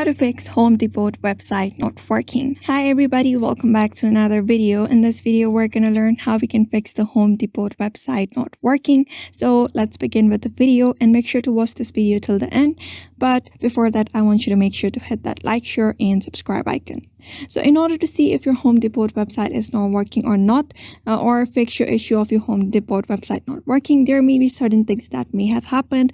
How to fix Home Depot website not working. Hi everybody, welcome back to another video. In this video we're going to learn how we can fix the Home Depot website not working. So let's begin with the video and make sure to watch this video till the end. But before that, I want you to make sure to hit that like, share and subscribe icon. So in order to see if your Home Depot website is not working or not, or fix your issue of your Home Depot website not working, there may be certain things that may have happened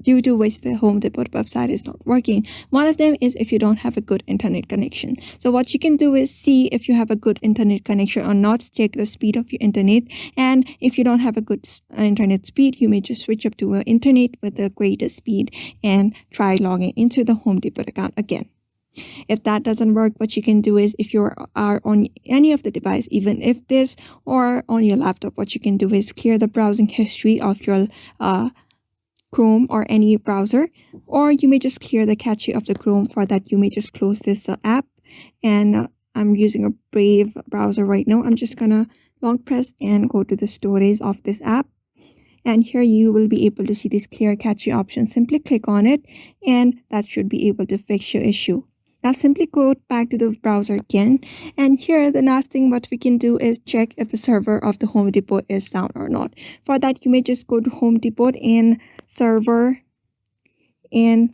due to which the Home Depot website is not working. One of them is if you don't have a good internet connection. So what you can do is see if you have a good internet connection or not. Check the speed of your internet, and if you don't have a good internet speed, you may just switch up to an internet with the greatest speed and try logging into the Home Depot account again. If that doesn't work, what you can do is if you are on any of the device, even if this or on your laptop, what you can do is clear the browsing history of your Chrome or any browser, or you may just clear the cache of the Chrome. For that, you may just close this app, and I'm using a Brave browser right now. I'm just gonna long press and go to the storage of this app, and here you will be able to see this clear cache option. Simply click on it and that should be able to fix your issue. Now simply go back to the browser again, and here the last thing what we can do is check if the server of the Home Depot is down or not. For that, you may just go to Home Depot and server and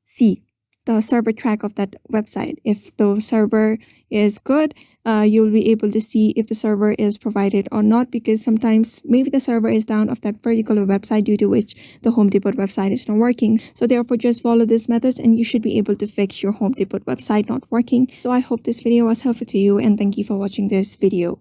see the server track of that website. If the server is good, you'll be able to see if the server is provided or not, because sometimes maybe the server is down of that particular website due to which the Home Depot website is not working. So therefore, just follow these methods and you should be able to fix your Home Depot website not working. So I hope this video was helpful to you, and thank you for watching this video.